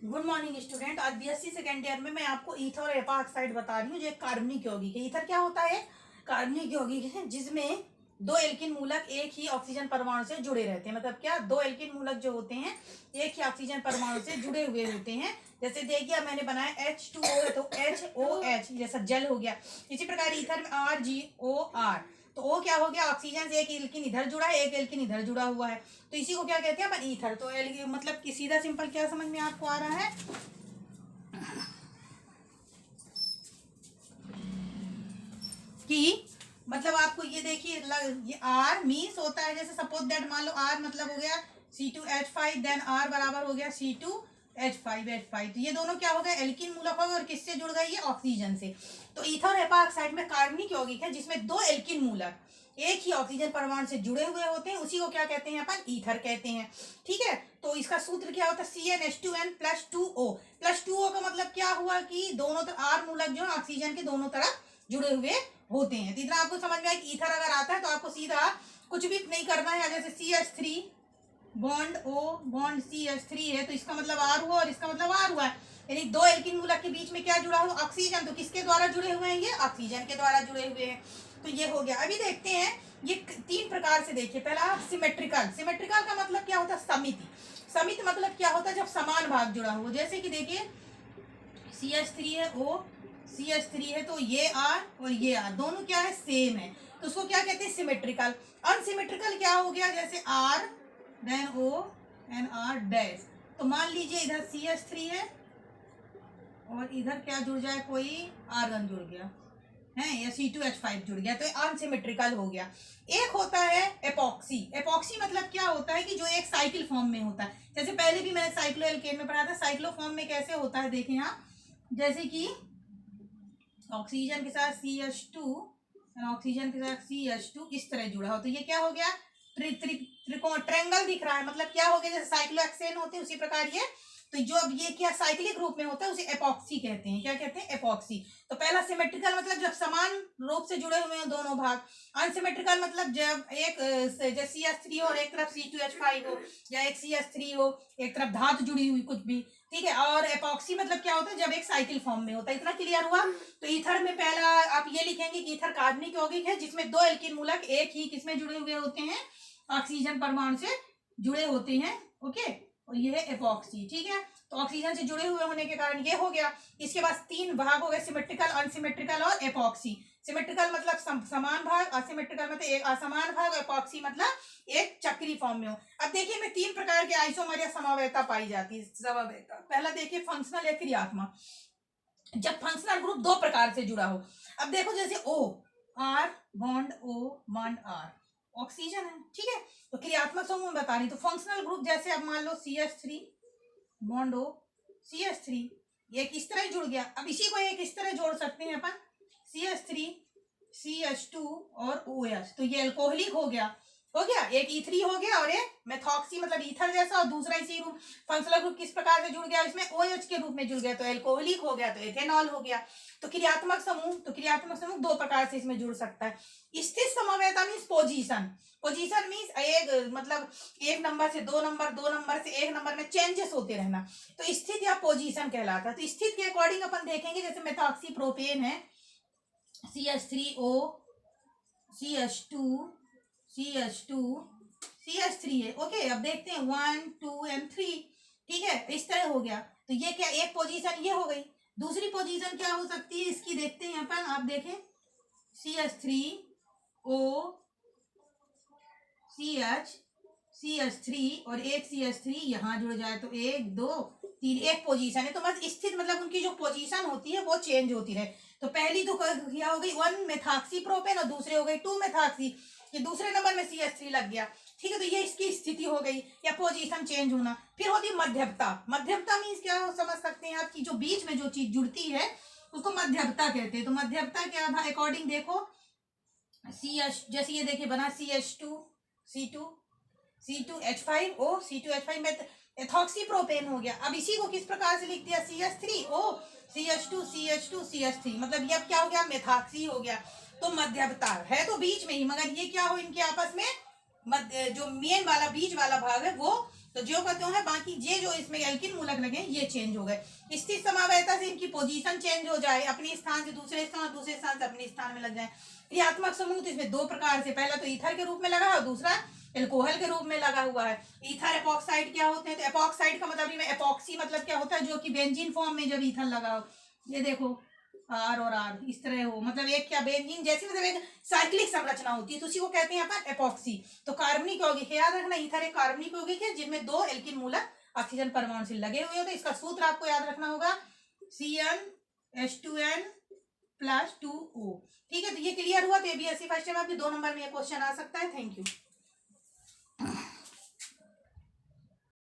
Good morning student. आज BSc second year में मैं आपको ईथर और एपॉक्साइड बता रही हूँ जो एक कार्बनिक यौगिक है। ईथर क्या होता है? कार्बनिक यौगिक है जिसमें दो एल्किन मूलक एक ही ऑक्सीजन परमाणु से जुड़े रहते हैं। मतलब क्या, दो एल्किन मूलक जो होते हैं एक ही ऑक्सीजन परमाणु से जुड़े हुए होते हैं। जैसे देखिए मैंने बनाया H2O है तो HOH जैसा जल हो गया। इसी प्रकार ईथर में RgOR, तो ओ क्या हो गया, ऑक्सीजन से एक एल्किन इधर जुड़ा है एक एल्किन इधर जुड़ा हुआ है, तो इसी को क्या कहते हैं अपन, ईथर। तो मतलब कि सीधा सिंपल क्या समझ में आपको आ रहा है कि मतलब आपको ये देखिए ये R मीन्स होता है, जैसे सपोज दैट मान लो R मतलब हो गया C2H5, देन R बराबर हो गया C2H5H5। तो ये दोनों क्या हो गए, एल्किन मूलक हो गए और किससे जुड़ गए, ये ऑक्सीजन से। तो ईथर एपॉक्साइड में कार्बनिक यौगिक है जिसमें दो एल्किन मूलक एक ही ऑक्सीजन परमाणु से जुड़े हुए होते हैं, उसी को क्या कहते हैं अपन, ईथर कहते हैं। ठीक है, तो इसका सूत्र क्या होता है, CnH2n+2O। +2O का मतलब क्या हुआ कि दोनों तरफ R मूलक जो ऑक्सीजन के दोनों तरफ जुड़े हुए होते हैं। तो इतना आपको समझ में आया कि ईथर अगर आता है तो आपको सीधा कुछ भी नहीं करना है। जैसे CH3 bond O bond CH3 है तो इसका मतलब R हुआ और इसका मतलब R हुआ है, यानी दो एल्किन मूलक के बीच में क्या जुड़ा हुआ, ऑक्सीजन। तो किसके द्वारा जुड़े हुए हैं, ये ऑक्सीजन के द्वारा जुड़े हुए हैं। तो ये हो गया। अभी देखते हैं ये तीन प्रकार से। देखिए पहला सिमेट्रिकल। सिमेट्रिकल का मतलब क्या होता है, समिति। समिति मतलब क्या होता है, जब समान भाग जुड़ा हुआ। जैसे कि देखिए CH3 है O, CH3 है तो ये R और ये R दोनों क्या है, सेम है, तो उसको क्या कहते हैं, सिमेट्रिकल। अनसिमेट्रिकल क्या हो गया, जैसे R then O and R dash. तो मान लीजिए इधर CH3 है और इधर क्या जुड़ जाए, कोई आर्गन जुड़ गया है या C2H5 जुड़ गया, तो अनसिमेट्रिकल हो गया। एक होता है एपॉक्सी। एपॉक्सी मतलब क्या होता है कि जो एक साइकिल फॉर्म में होता है। जैसे पहले भी मैंने साइक्लो एल्केन में पढ़ा था, साइक्लो फॉर्म में कैसे होता है, देखें यहाँ, जैसे कि ऑक्सीजन के साथ CH2 और ऑक्सीजन के साथ CH2 इस तरह जुड़ा हो, तो ये क्या हो गया, त्रिकोण ट्रायंगल दिख रहा है। मतलब क्या हो गया, जैसे साइक्लोहेक्सेन होते हैं उसी प्रकार ये। तो जो अब ये क्या साइक्लिक ग्रुप में होता है उसे एपॉक्सी कहते हैं। क्या कहते हैं, एपॉक्सी। तो पहला सिमेट्रिकल मतलब जब समान रूप से जुड़े हुए हैं दोनों भाग। अनसिमेट्रिकल मतलब जब एक जैसे CH3 हो और एक तरफ C2H5 हो, या एक CH3 हो एक तरफ धातु जुड़ी हुई कुछ भी। ठीक है, और एपॉक्सी मतलब क्या होता है, जब एक साइकिल फॉर्म में होता है। इतना क्लियर हुआ। तो ईथर में पहला आप ये लिखेंगे कि ईथर कार्बनिक यौगिक है जिसमें दो एल्किन मूलक एक ही किसमें जुड़े हुए होते हैं, ऑक्सीजन परमाणु से जुड़े होते हैं। ओके, और ये है एपॉक्सी। ठीक है, तो ऑक्सीजन से जुड़े हुए होने के कारण ये हो गया। इसके बाद तीन भाग हो गए, सिमेट्रिकल, अनसिमेट्रिकल और एपॉक्सी। सिमेट्रिकल मतलब समान भाग, असिमेट्रिकल मतलब एक असमान भाग, एपॉक्सी मतलब एक चक्री फॉर्म में हो। अब देखिए मैं तीन प्रकार के आइसोमर या समवेता पाई जाती है। समवेता पहला देखिए फंक्शनल या क्रियात्मक, जब फंक्शनल ग्रुप दो प्रकार से जुड़ा हो। अब देखो जैसे O R bond O bond R oxygen है। ठीक है, तो क्रियात्मक समूह में बता रही, तो फंक्शनल ग्रुप जैसे अब मान लो CH3 बॉन्ड O CH3 एक इस तरह जुड़ गया। अब इसी को एक इस तरह जोड़ सकते हैं अपन, CH3 CH2 और OH, तो ये अल्कोहलिक हो गया। एक E3 हो गया और एक मेथॉक्सी मतलब ईथर जैसा, और दूसरा इसी ग्रुप फंक्शनल ग्रुप किस प्रकार से जुड़ गया, इसमें OH के रूप में जुड़ गया तो एल्कोहलिक हो गया, तो एथेनॉल हो गया। तो क्रियात्मक समूह दो प्रकार से इसमें जुड़ सकता है। स्थिर समवेता मीन्स पोजीशन। पोजीशन मीन्स एक मतलब एक नंबर से दो नंबर, दो नंबर से एक नंबर में चेंजेस होते रहना, तो स्थित या पोजीशन कहलाता है। तो स्थित के अकॉर्डिंग अपन देखेंगे, जैसे मेथॉक्सी प्रोपेन है CH3O CH2 CH2 CH3 है। ओके, अब देखते हैं 1 2 एंड 3। ठीक है, इस तरह हो गया। तो ये क्या, एक पोजीशन ये हो गई। दूसरी पोजीशन क्या हो सकती है इसकी, देखते हैं अपन। आप देखें CH3O CH3 और एक CH3 यहाँ जुड़ जाए तो 1 2 3 एक पोजीशन है। तो बस स्थित मतलब उनकी जो पोजीशन होती है वो चेंज होती रहे। तो पहली तो क्या हो गई 1 मेथॉक्सी प्रोपेन और दूसरी हो गई 2 मेथॉक्सी, ये दूसरे नंबर में CH3 लग गया। ठीक है, तो ये इसकी स्थिति हो गई या पोजीशन चेंज होना। फिर होती है मध्यमता। मध्यमता मीन्स क्या समझ सकते हैं आपकी, जो बीच में जो चीज जुड़ती है उसको मध्यमता कहते हैं। तो मध्यमता क्या था, अकॉर्डिंग देखो CH जैसे ये देखिए बना CH2 C2 C2H5O C2H5 में एथॉक्सी प्रोपेन हो गया। अब इसी को किस प्रकार से लिख दिया, CH3O CH2 CH3 मतलब ये अब क्या हो गया, मेथॉक्सी हो गया। तो मध्यमता है तो बीच में ही, मगर ये क्या हो इनके आपस में मध्य जो मेन वाला बीच वाला भाग है वो तो जो का त्यों है, बाकी ये जो इसमें एल्किन मूलक लगे ये चेंज हो गए। स्थिर समावयता से इनकी पोजीशन चेंज हो जाए, अपने स्थान से दूसरे स्थान, दूसरे स्थान से अपने स्थान में लग जाए। क्रियात्मक समूह तो इसमें दो प्रकार से, पहला तो ईथर के रूप में लगा और दूसरा एल्कोहल के रूप में लगा हुआ है। ईथर एपॉक्साइड क्या होते हैं, तो एपॉक्साइड का मतलब एपॉक्सी मतलब क्या होता है, जो कि बेंजीन फॉर्म में जब ईथर लगा हो, ये देखो आर और आर इस तरह हो, मतलब एक क्या बेंजीन जैसी, मतलब एक साइक्लिक संरचना होती है, तो उसी को कहते हैं अपन एपॉक्सी। तो कार्बनिक यौगिक याद रखना, ईथर एक कार्बनिक यौगिक है जिनमें दो एल्किन मूलक ऑक्सीजन परमाणु से लगे हुए होते हैं। इसका सूत्र आपको याद रखना होगा CnH2n+2O। ठीक है, तो ये क्लियर हुआ। तो ये BSc फर्स्ट टाइम आपके 2 नंबर में ये क्वेश्चन आ सकता है। Thank you.